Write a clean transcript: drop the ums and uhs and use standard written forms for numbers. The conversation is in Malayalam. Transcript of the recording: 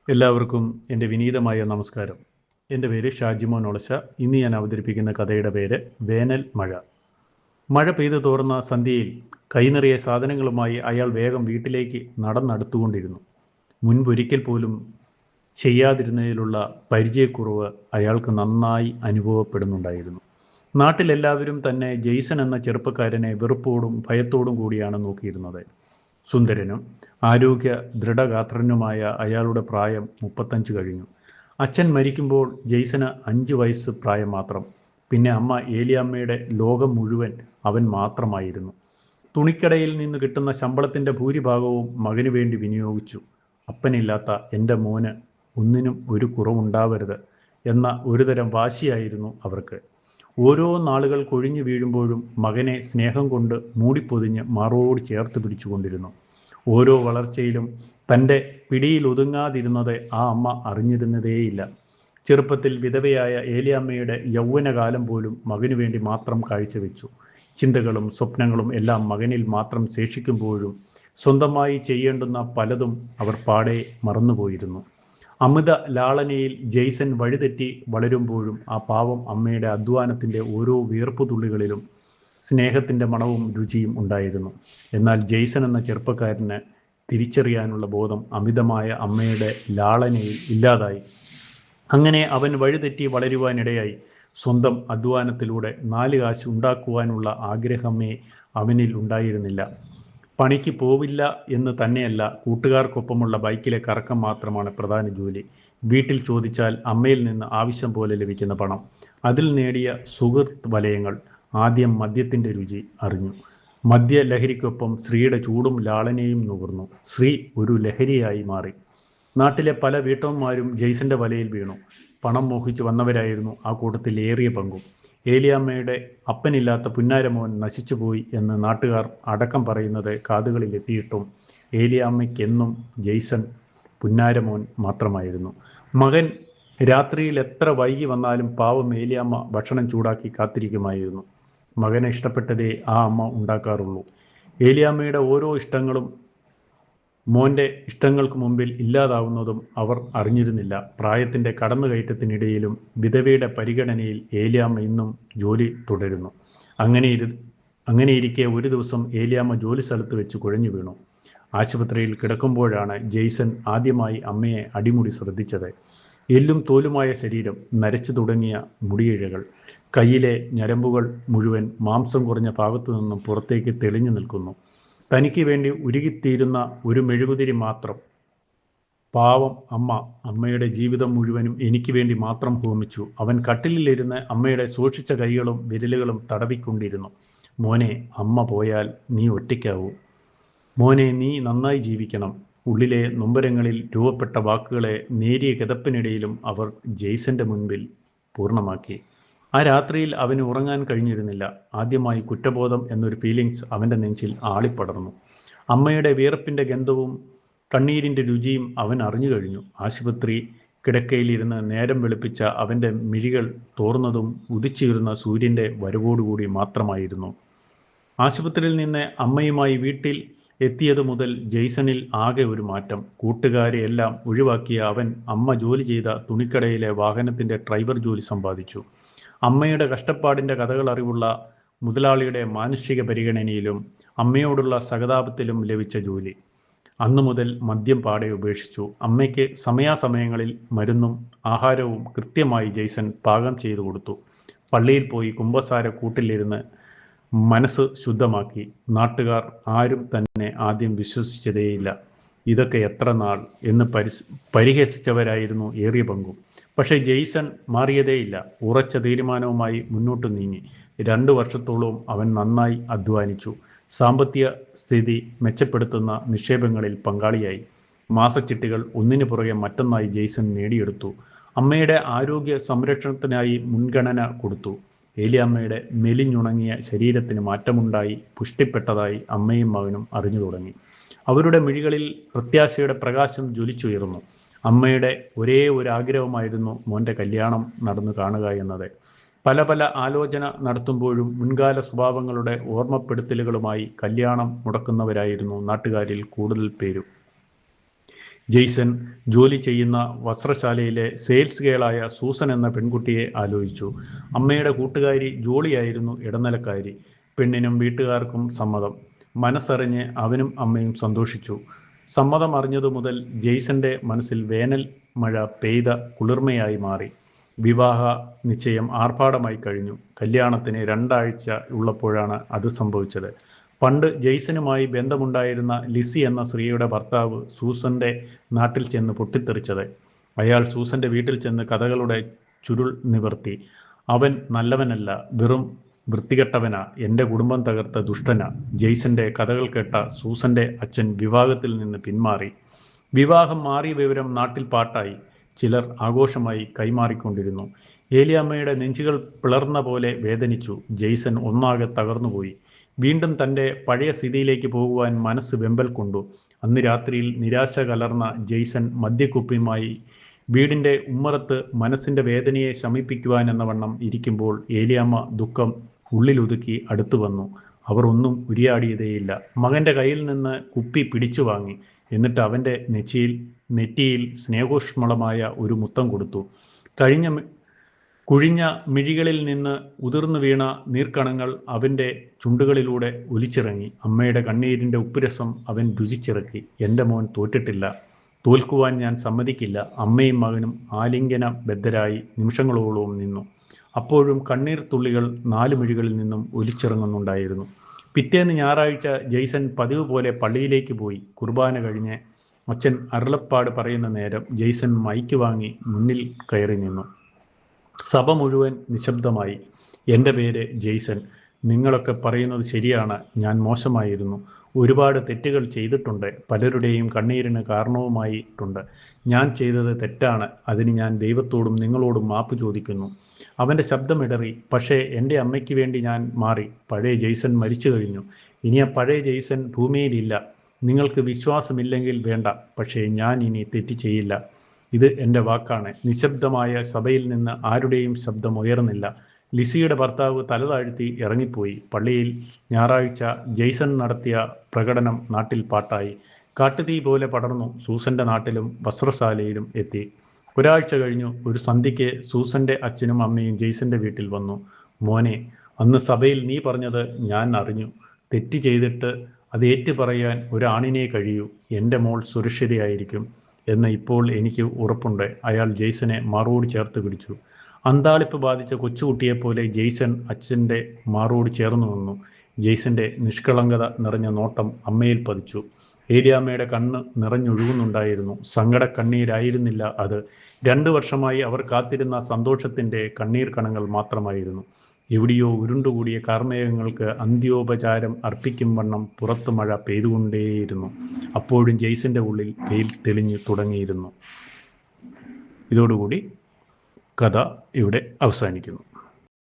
എല്ലാവർക്കും എൻ്റെ വിനീതമായ നമസ്കാരം. എൻ്റെ പേര് ഷാജിമോൻ ഒളശ. ഇന്ന് ഞാൻ അവതരിപ്പിക്കുന്ന കഥയുടെ പേര് വേനൽ മഴ. മഴ പെയ്തു തോർന്ന സന്ധ്യയിൽ കൈനിറയെ സാധനങ്ങളുമായി അയാൾ വേഗം വീട്ടിലേക്ക് നടന്നടുത്തുകൊണ്ടിരുന്നു. മുൻപൊരിക്കൽ പോലും ചെയ്യാതിരുന്നതിലുള്ള പരിചയക്കുറവ് അയാൾക്ക് നന്നായി അനുഭവപ്പെടുന്നുണ്ടായിരുന്നു. നാട്ടിലെല്ലാവരും തന്നെ ജെയ്സൺ എന്ന ചെറുപ്പക്കാരനെ വെറുപ്പോടും ഭയത്തോടും കൂടിയാണ് നോക്കിയിരുന്നത്. സുന്ദരനും ആരോഗ്യ ദൃഢഗാത്രനുമായ അയാളുടെ പ്രായം 35 കഴിഞ്ഞു. അച്ഛൻ മരിക്കുമ്പോൾ ജെയ്സന് 5 വയസ്സ് പ്രായം മാത്രം. പിന്നെ അമ്മ ഏലിയാമ്മയുടെ ലോകം മുഴുവൻ അവൻ മാത്രമായിരുന്നു. തുണിക്കടയിൽ നിന്ന് കിട്ടുന്ന ശമ്പളത്തിൻ്റെ ഭൂരിഭാഗവും മകന് വേണ്ടി വിനിയോഗിച്ചു. അപ്പനില്ലാത്ത എൻ്റെ മോന് ഒന്നിനും ഒരു കുറവുണ്ടാവരുത് എന്ന ഒരുതരം വാശിയായിരുന്നു അവർക്ക്. ഓരോ നാളുകൾ കൊഴിഞ്ഞു വീഴുമ്പോഴും മകനെ സ്നേഹം കൊണ്ട് മൂടിപ്പൊതിഞ്ഞ് മാറോട് ചേർത്ത് പിടിച്ചുകൊണ്ടിരുന്നു. ഓരോ വളർച്ചയിലും തൻ്റെ പിടിയിൽ ഒതുങ്ങാതിരുന്നത് ആ അമ്മ അറിഞ്ഞിരുന്നതേയില്ല. ചെറുപ്പത്തിൽ വിധവയായ ഏലിയാമ്മയുടെ യൗവനകാലം പോലും മകനു വേണ്ടി മാത്രം കാഴ്ചവെച്ചു. ചിന്തകളും സ്വപ്നങ്ങളും എല്ലാം മകനിൽ മാത്രം ശേഷിക്കുമ്പോഴും സ്വന്തമായി ചെയ്യേണ്ടുന്ന പലതും അവർ പാടെ മറന്നുപോയിരുന്നു. അമിത ലാളനയിൽ ജെയ്സൺ വഴിതെറ്റി വളരുമ്പോഴും ആ പാവം അമ്മയുടെ അധ്വാനത്തിൻ്റെ ഓരോ വീർപ്പുതുള്ളികളിലും സ്നേഹത്തിൻ്റെ മണവും രുചിയും ഉണ്ടായിരുന്നു. എന്നാൽ ജെയ്സൺ എന്ന ചെറുപ്പക്കാരന് തിരിച്ചറിയാനുള്ള ബോധം അമിതമായ അമ്മയുടെ ലാളനയിൽ ഇല്ലാതായി. അങ്ങനെ അവൻ വഴിതെറ്റി വളരുവാനിടയായി. സ്വന്തം അധ്വാനത്തിലൂടെ 4 കാശ് ഉണ്ടാക്കുവാനുള്ള ആഗ്രഹമേ അവനിൽ ഉണ്ടായിരുന്നില്ല. പണിക്ക് പോവില്ല എന്ന് തന്നെയല്ല, കൂട്ടുകാർക്കൊപ്പമുള്ള ബൈക്കിലെ കറക്കം മാത്രമാണ് പ്രധാന ജോലി. വീട്ടിൽ ചോദിച്ചാൽ അമ്മയിൽ നിന്ന് ആവശ്യം പോലെ ലഭിക്കുന്ന പണം, അതിൽ നേടിയ സുഹൃത്ത് വലയങ്ങൾ. ആദ്യം മദ്യത്തിൻ്റെ രുചി അറിഞ്ഞു. മദ്യലഹരിക്കൊപ്പം സ്ത്രീയുടെ ചൂടും ലാളനയും നുകർന്നു. സ്ത്രീ ഒരു ലഹരിയായി മാറി. നാട്ടിലെ പല വീട്ടമ്മമാരും ജെയ്സന്റെ വലയിൽ വീണു. പണം മോഹിച്ചു വന്നവരായിരുന്നു ആ കൂട്ടത്തിൽ ഏറിയ പങ്കും. ഏലിയാമ്മയുടെ അപ്പനില്ലാത്ത പുന്നാരമോൻ നശിച്ചുപോയി എന്ന് നാട്ടുകാർ അടക്കം പറയുന്നത് കാതുകളിൽ എത്തിയിട്ടും ഏലിയാമ്മയ്ക്കെന്നും ജെയ്സൺ പുന്നാരമോൻ മാത്രമായിരുന്നു. മകൻ രാത്രിയിൽ എത്ര വൈകി വന്നാലും പാവം ഏലിയാമ്മ ഭക്ഷണം ചൂടാക്കി കാത്തിരിക്കുമായിരുന്നു. മകനെ ഇഷ്ടപ്പെട്ടതേ ആ അമ്മ ഉണ്ടാക്കാറുള്ളൂ. ഏലിയാമ്മയുടെ ഓരോ ഇഷ്ടങ്ങളും മോൻ്റെ ഇഷ്ടങ്ങൾക്ക് മുമ്പിൽ ഇല്ലാതാവുന്നതും അവർ അറിഞ്ഞിരുന്നില്ല. പ്രായത്തിൻ്റെ കടന്നുകയറ്റത്തിനിടയിലും വിധവയുടെ പരിഗണനയിൽ ഏലിയാമ്മ ഇന്നും ജോലി തുടരുന്നു. അങ്ങനെയിരിക്കെ ഒരു ദിവസം ഏലിയാമ്മ ജോലി സ്ഥലത്ത് വെച്ച് കുഴഞ്ഞു വീണു. ആശുപത്രിയിൽ കിടക്കുമ്പോഴാണ് ജെയ്സൺ ആദ്യമായി അമ്മയെ അടിമുടി ശ്രദ്ധിച്ചത്. എല്ലും തോലുമായ ശരീരം, നരച്ചു തുടങ്ങിയ മുടിയിഴകൾ, കയ്യിലെ ഞരമ്പുകൾ മുഴുവൻ മാംസം കുറഞ്ഞ ഭാഗത്തു നിന്നും പുറത്തേക്ക് തെളിഞ്ഞു നിൽക്കുന്നു. തനിക്ക് വേണ്ടി ഉരുകിത്തീരുന്ന ഒരു മെഴുകുതിരി മാത്രം. പാവം അമ്മ. അമ്മയുടെ ജീവിതം മുഴുവനും എനിക്ക് വേണ്ടി മാത്രം ഹോമിച്ചു. അവൻ കട്ടിലിലിരുന്ന് അമ്മയുടെ സൂക്ഷിച്ച കൈകളും വിരലുകളും തടവിക്കൊണ്ടിരുന്നു. മോനെ, അമ്മ പോയാൽ നീ ഒറ്റയ്ക്കാവൂ. മോനെ, നീ നന്നായി ജീവിക്കണം. ഉള്ളിലെ നൊമ്പരങ്ങളിൽ രൂപപ്പെട്ട വാക്കുകളെ നേരിയ കിതപ്പിനിടയിലും അവർ ജെയ്സന്റെ മുൻപിൽ പൂർണ്ണമാക്കി. ആ രാത്രിയിൽ അവന് ഉറങ്ങാൻ കഴിഞ്ഞിരുന്നില്ല. ആദ്യമായി കുറ്റബോധം എന്നൊരു ഫീലിങ്സ് അവൻ്റെ നെഞ്ചിൽ ആളിപ്പടർന്നു. അമ്മയുടെ വിയർപ്പിൻ്റെ ഗന്ധവും കണ്ണീരിൻ്റെ രുചിയും അവൻ അറിഞ്ഞു കഴിഞ്ഞു. ആശുപത്രി കിടക്കയിലിരുന്ന് നേരം വെളുപ്പിച്ച അവൻ്റെ മിഴികൾ തോർന്നതും ഉദിച്ചുയരുന്ന സൂര്യൻ്റെ വരവോടുകൂടി മാത്രമായിരുന്നു. ആശുപത്രിയിൽ നിന്ന് അമ്മയുമായി വീട്ടിൽ എത്തിയത് മുതൽ ജെയ്സണിൽ ആകെ ഒരു മാറ്റം. കൂട്ടുകാരെയെല്ലാം ഒഴിവാക്കിയ അവൻ അമ്മ ജോലി ചെയ്ത തുണിക്കടയിലെ വാഹനത്തിൻ്റെ ഡ്രൈവർ ജോലി സമ്പാദിച്ചു. അമ്മയുടെ കഷ്ടപ്പാടിൻ്റെ കഥകൾ അറിവുള്ള മുതലാളിയുടെ മാനുഷിക പരിഗണനയിലും അമ്മയോടുള്ള സഹതാപത്തിലും ലഭിച്ച ജോലി. അന്നു മുതൽ മദ്യം പാടെ ഉപേക്ഷിച്ചു. അമ്മയ്ക്ക് സമയാസമയങ്ങളിൽ മരുന്നും ആഹാരവും കൃത്യമായി ജെയ്സൺ പാകം ചെയ്തു കൊടുത്തു. പള്ളിയിൽ പോയി കുമ്പസാര കൂട്ടിലിരുന്ന് മനസ്സ് ശുദ്ധമാക്കി. നാട്ടുകാർ ആരും തന്നെ ആദ്യം വിശ്വസിച്ചതേയില്ല. ഇതൊക്കെ എത്ര നാൾ എന്ന് പരിഹസിച്ചവരായിരുന്നു ഏറിയ പങ്കും. പക്ഷേ ജെയ്സൺ മാറിയതേയില്ല. ഉറച്ച തീരുമാനവുമായി മുന്നോട്ട് നീങ്ങി. 2 വർഷത്തോളവും അവൻ നന്നായി അധ്വാനിച്ചു. സാമ്പത്തിക സ്ഥിതി മെച്ചപ്പെടുത്തുന്ന നിക്ഷേപങ്ങളിൽ പങ്കാളിയായി. മാസച്ചിട്ടികൾ ഒന്നിനു പുറകെ മറ്റൊന്നായി ജെയ്സൺ നേടിയെടുത്തു. അമ്മയുടെ ആരോഗ്യ സംരക്ഷണത്തിനായി മുൻഗണന കൊടുത്തു. ഏലിയാമ്മയുടെ മെലിഞ്ഞുണങ്ങിയ ശരീരത്തിന് മാറ്റമുണ്ടായി പുഷ്ടിപ്പെട്ടതായി അമ്മയും മകനും അറിഞ്ഞു തുടങ്ങി. അവരുടെ മിഴികളിൽ പ്രത്യാശയുടെ പ്രകാശം ജ്വലിച്ചുയർന്നു. അമ്മയുടെ ഒരേ ഒരു ആഗ്രഹമായിരുന്നു മോൻ്റെ കല്യാണം നടന്നു കാണുക എന്നത്. പല ആലോചന നടത്തുമ്പോഴും മുൻകാല സ്വഭാവങ്ങളുടെ ഓർമ്മപ്പെടുത്തലുകളുമായി കല്യാണം മുടക്കുന്നവരായിരുന്നു നാട്ടുകാരിൽ കൂടുതൽ പേരും. ജെയ്സൺ ജോലി ചെയ്യുന്ന വസ്ത്രശാലയിലെ സെയിൽസ് ഗേളായ സൂസൻ എന്ന പെൺകുട്ടിയെ ആലോചിച്ചു. അമ്മയുടെ കൂട്ടുകാരി ജോളിയായിരുന്നു ഇടനിലക്കാരി. പെണ്ണിനും വീട്ടുകാർക്കും സമ്മതം. മനസ്സറിഞ്ഞ് അവനും അമ്മയും സന്തോഷിച്ചു. സമ്മതം അറിഞ്ഞതു മുതൽ ജെയ്സന്റെ മനസ്സിൽ വേനൽ മഴ പെയ്ത കുളിർമയായി മാറി. വിവാഹ നിശ്ചയം ആർഭാടമായി കഴിഞ്ഞു. കല്യാണത്തിന് 2 ആഴ്ച ഉള്ളപ്പോഴാണ് അത് സംഭവിച്ചത്. പണ്ട് ജെയ്സനുമായി ബന്ധമുണ്ടായിരുന്ന ലിസി എന്ന സ്ത്രീയുടെ ഭർത്താവ് സൂസന്റെ നാട്ടിൽ ചെന്ന് പൊട്ടിത്തെറിച്ചത്. അയാൾ സൂസന്റെ വീട്ടിൽ ചെന്ന് കഥകളുടെ ചുരുൾ നിവർത്തി. അവൻ നല്ലവനല്ല, വെറും വൃത്തികെട്ടവനാ, എൻ്റെ കുടുംബം തകർത്ത ദുഷ്ടനാ. ജെയ്സന്റെ കഥകൾ കേട്ട സൂസന്റെ അച്ഛൻ വിവാഹത്തിൽ നിന്ന് പിന്മാറി. വിവാഹം മാറിയ വിവരം നാട്ടിൽ പാട്ടായി. ചിലർ ആഘോഷമായി കൈമാറിക്കൊണ്ടിരുന്നു. ഏലിയാമ്മയുടെ നെഞ്ചുകൾ പിളർന്ന പോലെ വേദനിച്ചു. ജെയ്സൺ ഒന്നാകെ തകർന്നുപോയി. വീണ്ടും തൻ്റെ പഴയ സ്ഥിതിയിലേക്ക് പോകുവാൻ മനസ്സ് വെമ്പൽ കൊണ്ടു. അന്ന് രാത്രിയിൽ നിരാശ കലർന്ന ജെയ്സൺ മദ്യക്കുപ്പിയുമായി വീടിൻ്റെ ഉമ്മറത്ത് മനസ്സിൻ്റെ വേദനയെ ശമിപ്പിക്കുവാൻ എന്ന വണ്ണം ഇരിക്കുമ്പോൾ ഏലിയാമ്മ ദുഃഖം ഉള്ളിലൊതുക്കി അടുത്തു വന്നു. അവർ ഒന്നും ഉരിയാടിയതേയില്ല. മകൻ്റെ കയ്യിൽ നിന്ന് കുപ്പി പിടിച്ചു വാങ്ങി. എന്നിട്ട് അവൻ്റെ നെറ്റിയിൽ സ്നേഹോഷ്മളമായ ഒരു മുത്തം കൊടുത്തു. കുഴിഞ്ഞ മിഴികളിൽ നിന്ന് ഉതിർന്നു വീണ നീർക്കണങ്ങൾ അവൻ്റെ ചുണ്ടുകളിലൂടെ ഒലിച്ചിറങ്ങി. അമ്മയുടെ കണ്ണീരിൻ്റെ ഉപ്പുരസം അവൻ രുചിച്ചിറക്കി. എൻ്റെ മോൻ തോറ്റിട്ടില്ല, തോൽക്കുവാൻ ഞാൻ സമ്മതിക്കില്ല. അമ്മയും മകനും ആലിംഗനബദ്ധരായി നിമിഷങ്ങളോളവും നിന്നു. അപ്പോഴും കണ്ണീർ തുള്ളികൾ 4 മിഴികളിൽ നിന്നും ഒലിച്ചിറങ്ങുന്നുണ്ടായിരുന്നു. പിറ്റേന്ന് ഞായറാഴ്ച ജെയ്സൺ പതിവ് പോലെ പള്ളിയിലേക്ക് പോയി. കുർബാന കഴിഞ്ഞ് അച്ഛൻ അരുളപ്പാട് പറയുന്ന നേരം ജെയ്സൺ മൈക്ക് വാങ്ങി മുന്നിൽ കയറി നിന്നു. സഭ മുഴുവൻ നിശബ്ദമായി. എൻ്റെ പേര് ജെയ്സൺ. നിങ്ങളൊക്കെ പറയുന്നത് ശരിയാണ്. ഞാൻ മോശമായിരുന്നു. ഒരുപാട് തെറ്റുകൾ ചെയ്തിട്ടുണ്ട്. പലരുടെയും കണ്ണീരിന് കാരണവുമായിട്ടുണ്ട്. ഞാൻ ചെയ്തത് തെറ്റാണ്. അതിന് ഞാൻ ദൈവത്തോടും നിങ്ങളോടും മാപ്പ് ചോദിക്കുന്നു. അവൻ്റെ ശബ്ദമിടറി. പക്ഷേ എൻ്റെ അമ്മയ്ക്ക് വേണ്ടി ഞാൻ മാറി. പഴയ ജെയ്സൺ മരിച്ചു കഴിഞ്ഞു. ഇനി ആ പഴയ ജെയ്സൺ ഭൂമിയിലില്ല. നിങ്ങൾക്ക് വിശ്വാസമില്ലെങ്കിൽ വേണ്ട, പക്ഷേ ഞാൻ ഇനി തെറ്റ് ചെയ്യില്ല. ഇത് എൻ്റെ വാക്കാണ്. നിശബ്ദമായ സഭയിൽ നിന്ന് ആരുടെയും ശബ്ദം ഉയർന്നില്ല. ലിസിയുടെ ഭർത്താവ് തലതാഴ്ത്തി ഇറങ്ങിപ്പോയി. പള്ളിയിൽ ഞായറാഴ്ച ജെയ്സൺ നടത്തിയ പ്രകടനം നാട്ടിൽ പാട്ടായി. കാട്ടുതീ പോലെ പടർന്നു. സൂസന്റെ നാട്ടിലും വസ്ത്രശാലയിലും എത്തി. ഒരാഴ്ച കഴിഞ്ഞു. ഒരു സന്ധ്യയ്ക്ക് സൂസന്റെ അച്ഛനും അമ്മയും ജെയ്സന്റെ വീട്ടിൽ വന്നു. മോനെ, അന്ന് സഭയിൽ നീ പറഞ്ഞത് ഞാൻ അറിഞ്ഞു. തെറ്റ് ചെയ്തിട്ട് അത് ഏറ്റുപറയാൻ ഒരാണിനെ കഴിയൂ. എൻ്റെ മോൾ സുരക്ഷിതയായിരിക്കും എന്ന് ഇപ്പോൾ എനിക്ക് ഉറപ്പുണ്ട്. അയാൾ ജെയ്സനെ മാറോട് ചേർത്ത് പിടിച്ചു. അന്താളിപ്പ് ബാധിച്ച കൊച്ചുകുട്ടിയെപ്പോലെ ജെയ്സൺ അച്ഛൻ്റെ മാറോട് ചേർന്നു നിന്നു. ജെയ്സന്റെ നിഷ്കളങ്കത നിറഞ്ഞ നോട്ടം അമ്മയിൽ പതിച്ചു. ഏലിയാമ്മയുടെ കണ്ണ് നിറഞ്ഞൊഴുകുന്നുണ്ടായിരുന്നു. സങ്കട കണ്ണീരായിരുന്നില്ല അത്. 2 വർഷമായി അവർ കാത്തിരുന്ന സന്തോഷത്തിൻ്റെ കണ്ണീർ കണങ്ങൾ മാത്രമായിരുന്നു. എവിടെയോ ഉരുണ്ടുകൂടിയ കാർമേഘങ്ങൾക്ക് അന്ത്യോപചാരം അർപ്പിക്കും വണ്ണം പുറത്ത് മഴ പെയ്തുകൊണ്ടേയിരുന്നു. അപ്പോഴും ജെയ്സന്റെ ഉള്ളിൽ വെയിൽ തെളിഞ്ഞു തുടങ്ങിയിരുന്നു. ഇതോടുകൂടി കഥ ഇവിടെ അവസാനിക്കുന്നു.